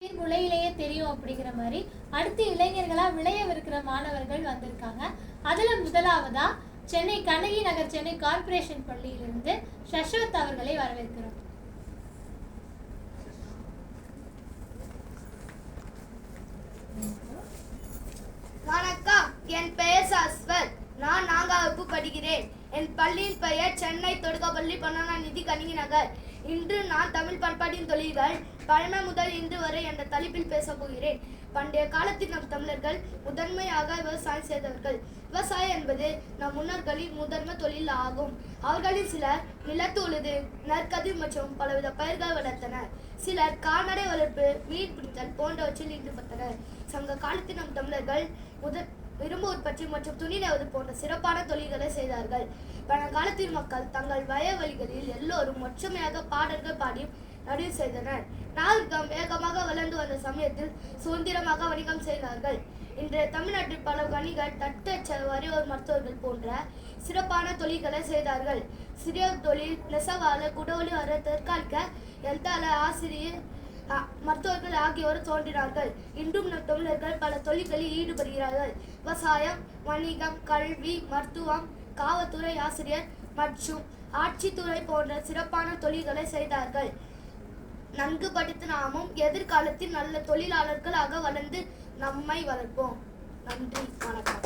முளையிலேயே தெரியும் அப்படிங்கிற மாதிரி அடுத்து இளைஞர்களா விளையவிருக்கிற மாணவர்கள் வந்திருக்காங்க. அதுல முதலாவதா சென்னை கண்ணகி நகர் சென்னை கார்ப்பரேஷன் பள்ளியிலிருந்து சஷ்வத் அவர்களை வரவேற்கிறோம். வணக்கம், என் பெயர் சஷ்வத். நான் 4ஆம் வகுப்பு படிக்கிறேன். என் பள்ளியின் பெயர் சென்னை தொடக்கப்பள்ளி கருணாநிதி கண்ணகி நகர். இன்று நான் தமிழ் பண்பாட்டின் தொழில்கள் பழமை முதல் இன்று வரை என்ற தலைப்பில் பேசப் போகிறேன். பண்டைய காலத்தில் நம் தமிழர்கள் முதன்மையாக விவசாயம் செய்தவர்கள். விவசாயம் என்பது நம் முன்னோர்களின் முதன்மை தொழில் ஆகும். அவர்களில் சிலர் நிலத்து உழுது, நெற்கதிர் மற்றும் பலவித பயிர்கள் வளர்த்தனர். சிலர் கால்நடை வளர்ப்பு, மீன் பிடித்தல் போன்றவற்றில் ஈடுபட்டனர். சங்க காலத்தில் நம் தமிழர்கள் இரும்பு உற்பத்தி மற்றும் துணி நெய்வது போன்ற சிறப்பான தொழில்களை செய்தார்கள். பழங்காலத்தில் மக்கள் தங்கள் வயவெளிகளில் எல்லோரும் ஒற்றுமையாக பாடல்கள் பாடி நடிவு செய்தனர். நாகரிகம் வேகமாக வளர்ந்து வந்த சமயத்தில் சுதந்திரமாக வணிகம் செய்தார்கள். இன்றைய தமிழ்நாட்டில் பல வணிகர், தட்டச்சர், வரியோர், மருத்துவர்கள் போன்ற சிறப்பான தொழில்களை செய்தார்கள். சிறிய தொழில், நெசவாளர், குடோலி, தற்காலிக எழுத்தாளர், ஆசிரியர், மருத்துவர்கள் ஆகியோர் தோன்றினார்கள். இன்றும் நம் தமிழர்கள் பல தொழில்களில் ஈடுபடுகிறார்கள். விவசாயம், வணிகம், கல்வி, மருத்துவம், காவல்துறை, ஆசிரியர் மற்றும் ஆட்சித்துறை போன்ற சிறப்பான தொழில்களை செய்தார்கள். நன்கு படித்து நாமும் எதிர்காலத்தில் நல்ல தொழிலாளர்களாக வளர்ந்து நம்மை வளர்ப்போம். நன்றி, வணக்கம்.